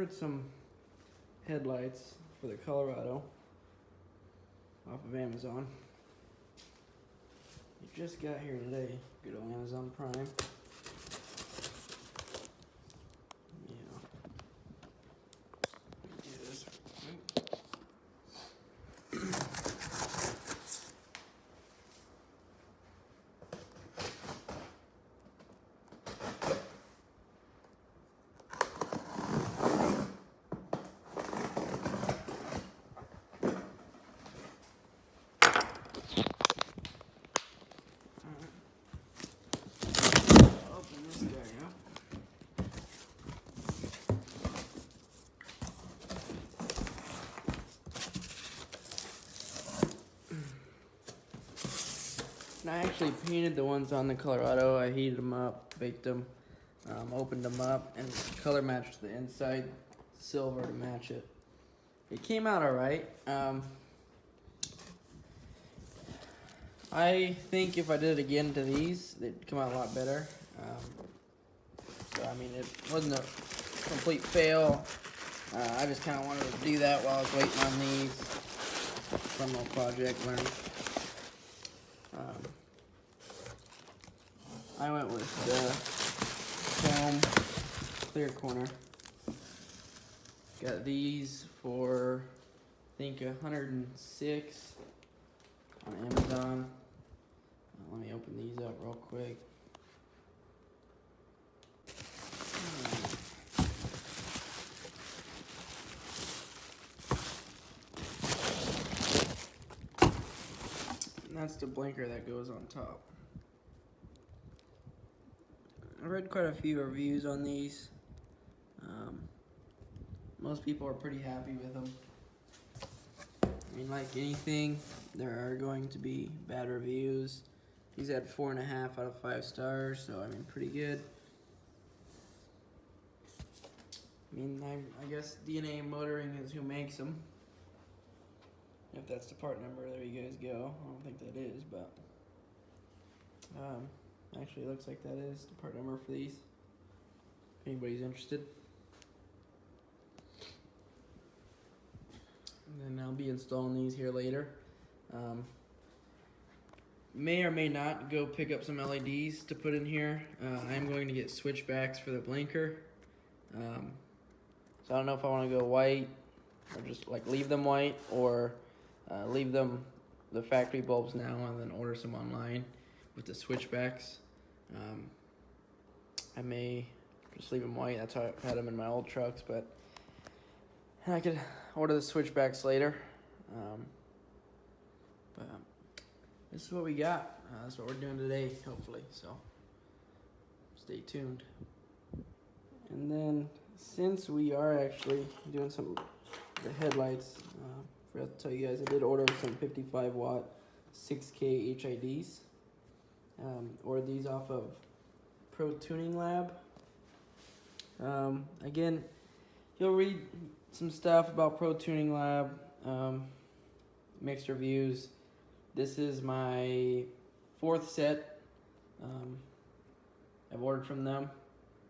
ordered some headlights for the Colorado off of Amazon. It just got here today. Good old Amazon Prime. Yeah. Let me do this. Open this guy up. And I actually painted the ones on the Colorado. I heated them up, baked them, opened them up, and color matched the inside silver to match it. It came out alright. I think if I did it again to these, they'd come out a lot better. So I mean, it wasn't a complete fail. I just kind of wanted to do that while I was waiting on these. Fun little project learned. I went with the foam clear corner. Got these for I think $106 on Amazon. Let me open these up real quick. And that's the blinker that goes on top. I read quite a few reviews on these. Most people are pretty happy with them. I mean, like anything, there are going to be bad reviews. These had 4.5 out of 5 stars, so I mean, pretty good. I mean, I guess DNA Motoring is who makes them. If that's the part number, there you guys go. I don't think that is, but actually, it looks like that is the part number for these. If anybody's interested. And then I'll be installing these here later. May or may not go pick up some LEDs to put in here. I'm going to get switchbacks for the blinker. So I don't know if I want to go white or just like leave them white, or leave them the factory bulbs now and then order some online with the switchbacks. I may just leave them white. That's how I had them in my old trucks, but I could order the switchbacks later. But this is what we got. That's what we're doing today, hopefully. So stay tuned. And then since we are actually doing some the headlights, forgot to tell you guys, I did order some 55 watt 6K HIDs. Ordered these off of ProTubingLab. Again, you'll read some stuff about ProTubingLab, mixed reviews. This is my 4th set I've ordered from them,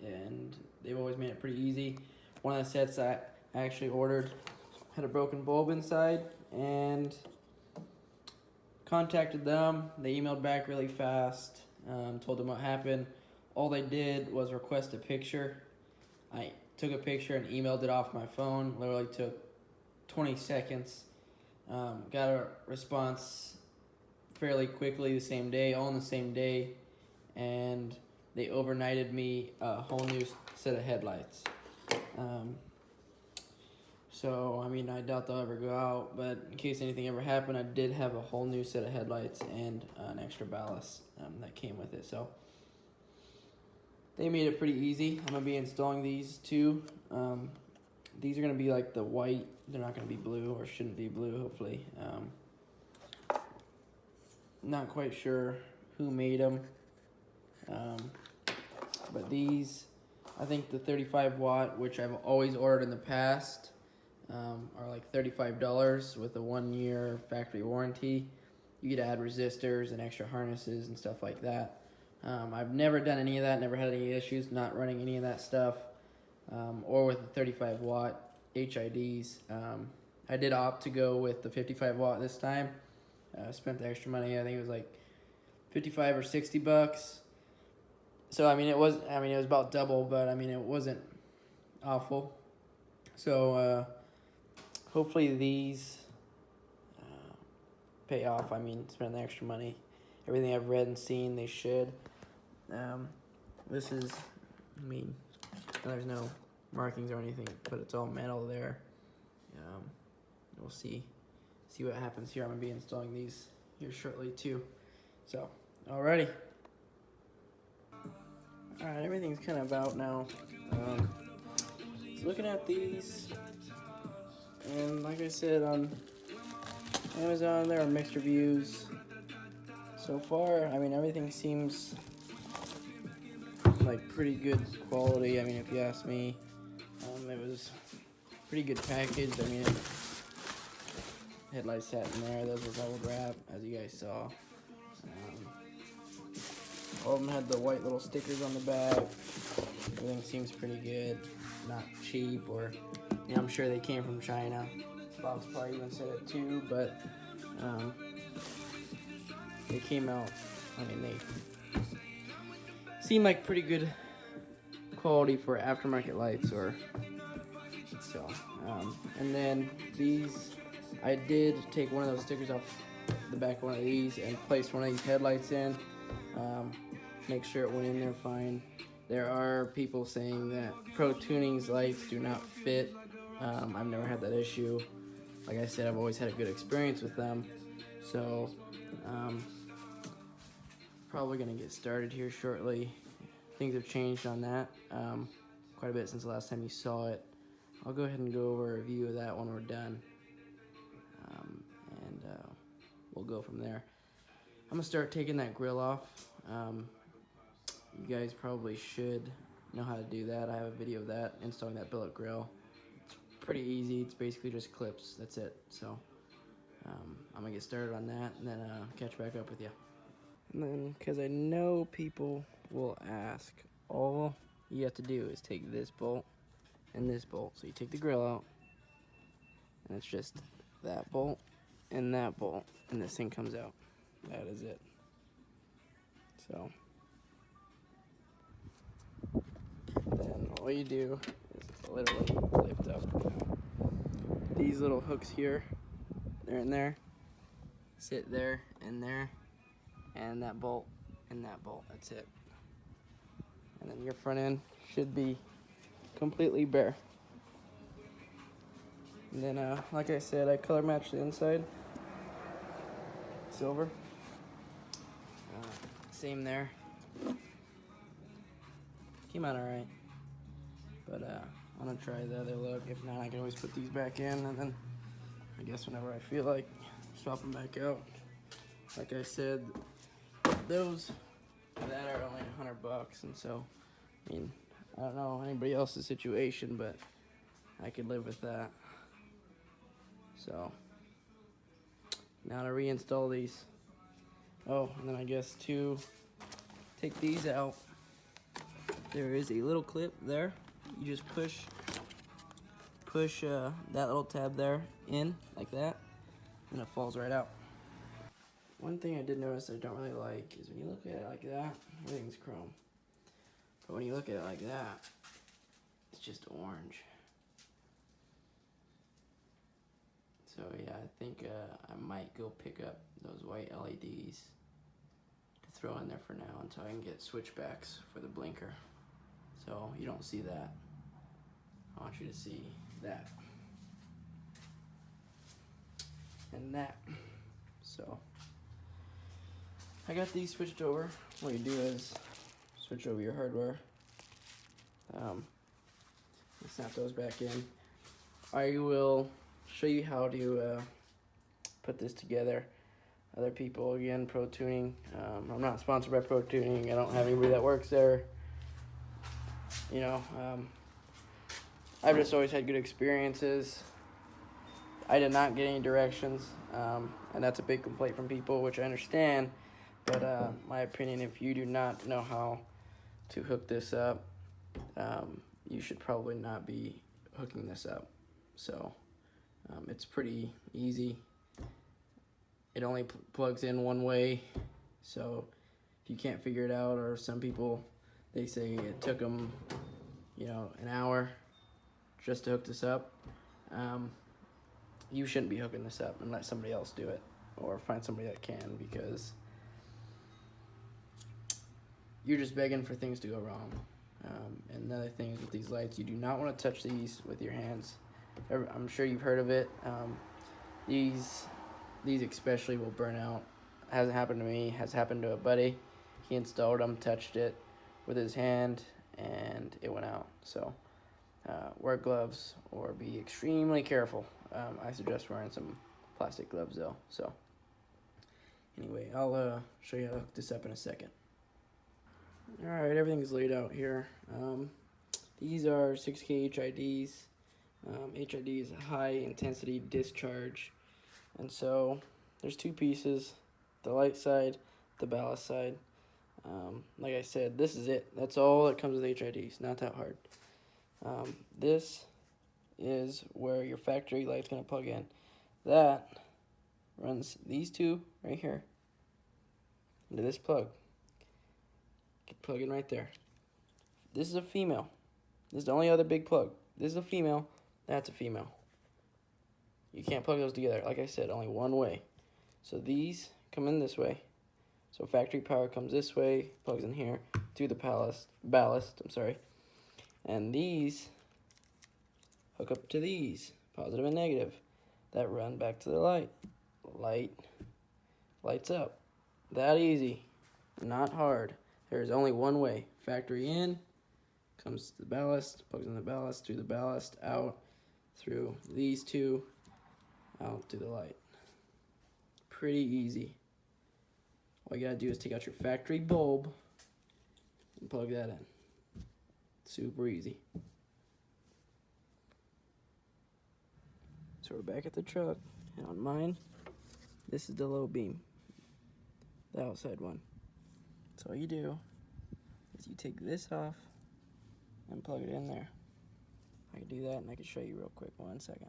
and they've always made it pretty easy. One of the sets I actually ordered had a broken bulb inside, and contacted them. They emailed back really fast, told them what happened. All they did was request a picture. I took a picture and emailed it off my phone. Literally took 20 seconds. Got a response fairly quickly the same day, all in the same day, and they overnighted me a whole new set of headlights. So, I mean, I doubt they'll ever go out, but in case anything ever happened, I did have a whole new set of headlights and an extra ballast that came with it. So, they made it pretty easy. I'm going to be installing these too. These are going to be like the white. They're not going to be blue, or shouldn't be blue, hopefully. Not quite sure who made them. But these, I think the 35 watt, which I've always ordered in the past, are like $35 with a 1-year factory warranty. You get to add resistors and extra harnesses and stuff like that. I've never done any of that, never had any issues not running any of that stuff. or with the 35 watt HIDs. I did opt to go with the 55 watt this time. Spent the extra money. I think it was like 55 or 60 bucks. So it was about double, but it wasn't awful. So hopefully these pay off. Spending the extra money. Everything I've read and seen, they should. This is, there's no markings or anything, but it's all metal there. We'll see what happens here. I'm gonna be installing these here shortly too. So, alrighty. Alright, everything's kind of out now. Looking at these, and like I said, on Amazon there are mixed reviews. So far, everything seems like pretty good quality. If you ask me, it was pretty good packaged. Headlight sat in there. Those were bubble wrap, as you guys saw. All of them had the white little stickers on the back. Everything seems pretty good. Not cheap, or I'm sure they came from China. Bob's probably even said it too, but they came out. They seem like pretty good quality for aftermarket lights, or so. And then these, I did take one of those stickers off the back of one of these and place one of these headlights in. Make sure it went in there fine. There are people saying that ProTuning's lights do not fit. I've never had that issue. Like I said, I've always had a good experience with them. So, probably gonna get started here shortly. Things have changed on that quite a bit since the last time you saw it. I'll go ahead and go over a review of that when we're done. And we'll go from there. I'm gonna start taking that grill off. You guys probably should know how to do that. I have a video of that, installing that billet grill. It's pretty easy. It's basically just clips. That's it. So I'm gonna get started on that, and then catch back up with you. And then, because I know people will ask, all you have to do is take this bolt and this bolt. So you take the grill out, and it's just that bolt and that bolt, and this thing comes out. That is it. So then all you do is literally lift up these little hooks here. They're in there. Sit there and there, and that bolt and that bolt. That's it. And then your front end should be completely bare. And then, like I said, I color matched the inside. Silver. Same there. Came out alright. But I'm gonna try the other look. If not, I can always put these back in, and then I guess whenever I feel like, swap them back out. Like I said, those that are only $100, and so I don't know anybody else's situation, but I could live with that. So now to reinstall these. Oh, and then I guess to take these out, there is a little clip there. You just push that little tab there in like that, and it falls right out. One thing I did notice I don't really like is when you look at it like that, everything's chrome. But when you look at it like that, it's just orange. So yeah, I think I might go pick up those white LEDs to throw in there for now until I can get switchbacks for the blinker. So you don't see that. I want you to see that. And that. So I got these switched over. What you do is switch over your hardware. Snap those back in. I will show you how to put this together. Other people, again, Pro Tuning. I'm not sponsored by Pro Tuning. I don't have anybody that works there. I've just always had good experiences. I did not get any directions, and that's a big complaint from people, which I understand. But my opinion, if you do not know how to hook this up, you should probably not be hooking this up. So it's pretty easy. It only plugs in one way, so if you can't figure it out, or some people, they say it took them, you know, an hour just to hook this up, you shouldn't be hooking this up and let somebody else do it, or find somebody that can, because you're just begging for things to go wrong. And another thing is with these lights, you do not want to touch these with your hands. I'm sure you've heard of it. These especially will burn out. It hasn't happened to me, has happened to a buddy. He installed them, touched it with his hand, and it went out. So wear gloves or be extremely careful. I suggest wearing some plastic gloves though. So anyway, I'll show you how to hook this up in a second. Alright, everything's laid out here. These are 6K HIDs. HID is a high intensity discharge. And so there's two pieces, the light side, the ballast side. Like I said, this is it. That's all that comes with HIDs, not that hard. This is where your factory light's going to plug in. That runs these two right here into this plug. Plug in right there. This is a female. This is the only other big plug. This is a female. That's a female. You can't plug those together. Like I said, only one way. So these come in this way. So factory power comes this way, plugs in here through the ballast. And these hook up to these, positive and negative, that run back to the light. Lights up. That easy. Not hard. There's only one way. Factory in, comes to the ballast, plugs in the ballast, through the ballast, out, through these two, out to the light. Pretty easy. All you gotta do is take out your factory bulb and plug that in. Super easy. So we're back at the truck, and on mine, this is the low beam, the outside one. So all you do is you take this off and plug it in there. I can do that, and I can show you real quick. 1 second.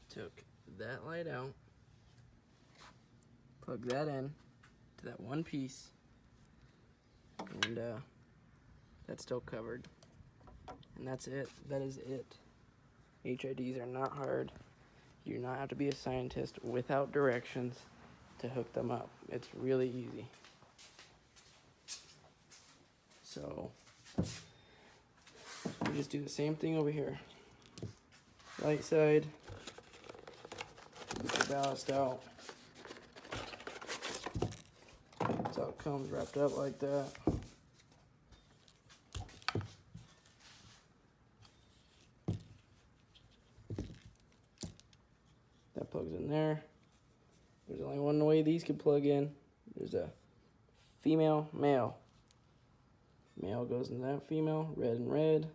Took that light out, plug that in to that one piece, and that's still covered. And that's it. That is it. HIDs are not hard. You do not have to be a scientist without directions to hook them up. It's really easy. So we just do the same thing over here. Light side, get the ballast out. That's how it comes, wrapped up like that. That plugs in there. There's only one way these can plug in. There's a female, male. Male goes in that female, red and red.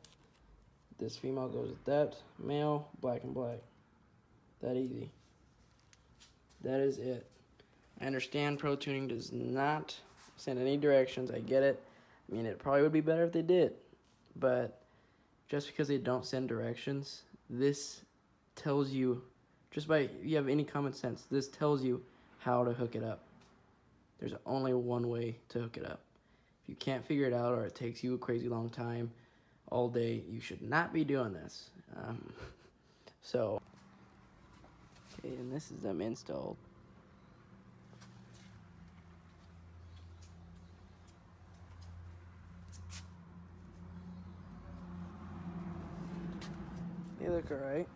This female goes with that male, black and black. That easy. That is it. I understand Pro Tuning does not send any directions. I get it. I mean, it probably would be better if they did. But just because they don't send directions, this tells you, just by, if you have any common sense, this tells you how to hook it up. There's only one way to hook it up. If you can't figure it out, or it takes you a crazy long time, all day, you should not be doing this. Okay, and this is them installed. They look alright.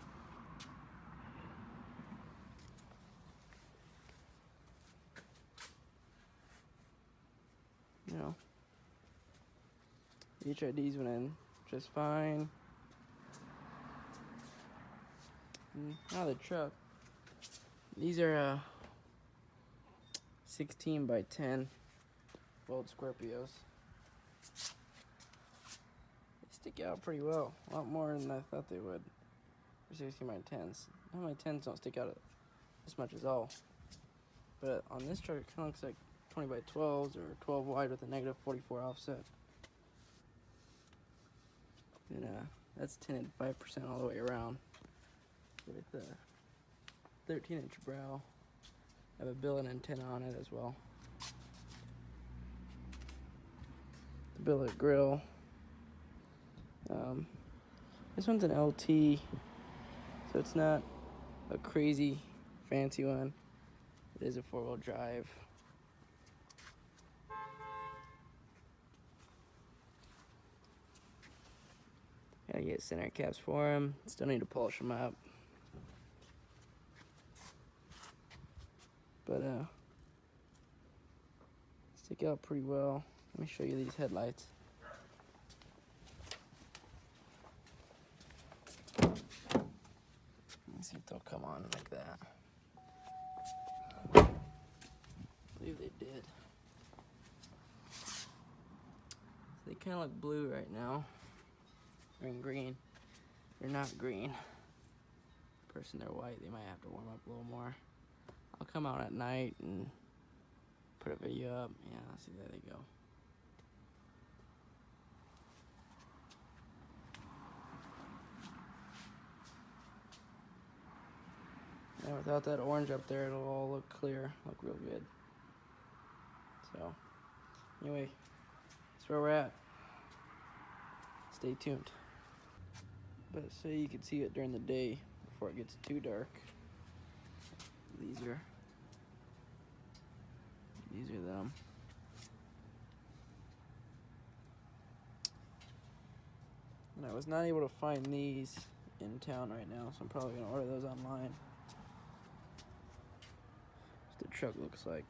You know, the HIDs went in just fine. And now the truck. These are 16 by 10 World Scorpios. stick out pretty well. A lot more than I thought they would for 16 by 10s. Now my 10s don't stick out as much as all. But on this truck, it kind of looks like 20 by 12s or 12 wide with a negative 44 offset. And that's tinted 5% all the way around with a 13-inch brow. I have a billet antenna on it as well. The billet grille. This one's an LT, so it's not a crazy fancy one. It is a 4-wheel drive. Gotta get center caps for him. Still need to polish them up. But stick out pretty well. Let me show you these headlights. Let's see if they'll come on like that. I believe they did. They kind of look blue right now. They're in green. They're not green. Person, they're white. They might have to warm up a little more. I'll come out at night and put a video up. Yeah, see, there they go. And without that orange up there, it'll all look clear, look real good. So, anyway, that's where we're at. Stay tuned. But so you can see it during the day before it gets too dark. These are them. And I was not able to find these in town right now, so I'm probably gonna order those online. The truck looks like.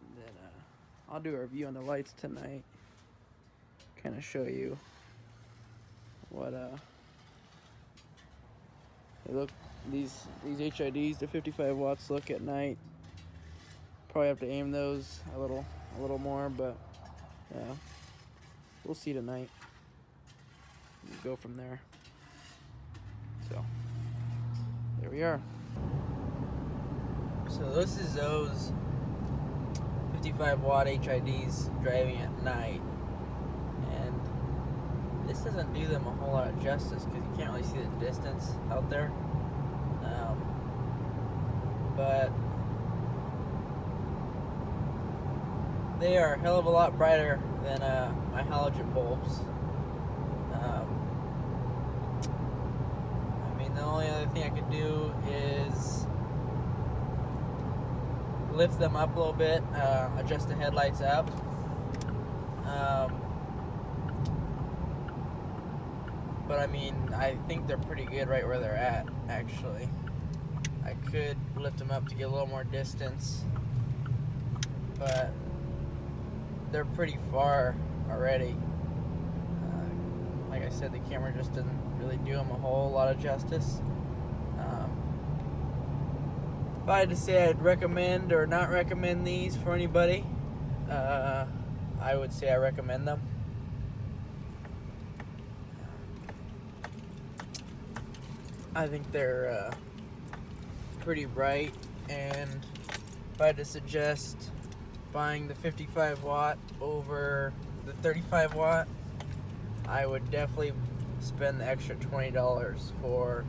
And then I'll do a review on the lights tonight. Kind of show you what they look. These HIDs, the 55 watts look at night. Probably have to aim those a little more, but yeah, we'll see tonight. We'll go from there. So there we are. So this is those 55 watt HIDs driving at night, and this doesn't do them a whole lot of justice because you can't really see the distance out there. But they are a hell of a lot brighter than my halogen bulbs. I mean, the only other thing I could do is lift them up a little bit, adjust the headlights up. But I mean, I think they're pretty good right where they're at, actually. I could lift them up to get a little more distance, but they're pretty far already. Like I said, the camera just didn't really do them a whole lot of justice. If I had to say I'd recommend or not recommend these for anybody, I would say I recommend them. I think they're pretty bright, and if I had to suggest buying the 55 watt over the 35 watt, I would definitely spend the extra $20 for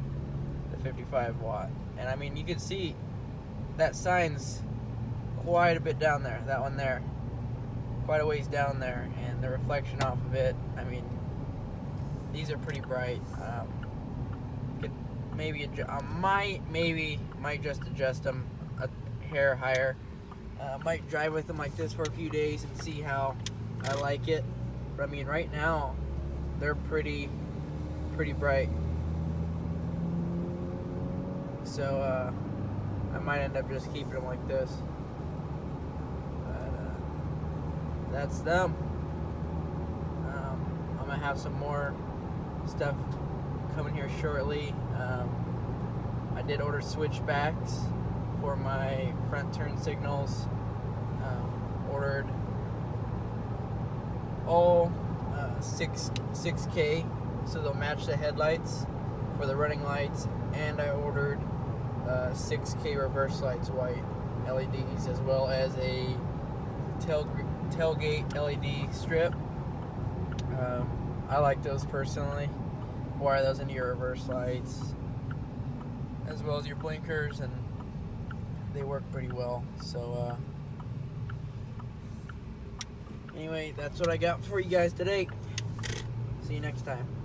the 55 watt. And I mean, you can see that sign's quite a bit down there, that one there, quite a ways down there, and the reflection off of it, I mean, these are pretty bright. Could maybe might just adjust them a hair higher. Might drive with them like this for a few days and see how I like it. But I mean, right now they're pretty bright. So I might end up just keeping them like this. But that's them. I'm gonna have some more stuff coming here shortly. I did order switchbacks for my front turn signals. Ordered all 6K, so they'll match the headlights for the running lights, and I ordered 6K reverse lights, white LEDs, as well as a tailgate LED strip. I like those personally. Wire those into your reverse lights as well as your blinkers, and they work pretty well. So anyway, that's what I got for you guys today. See you next time.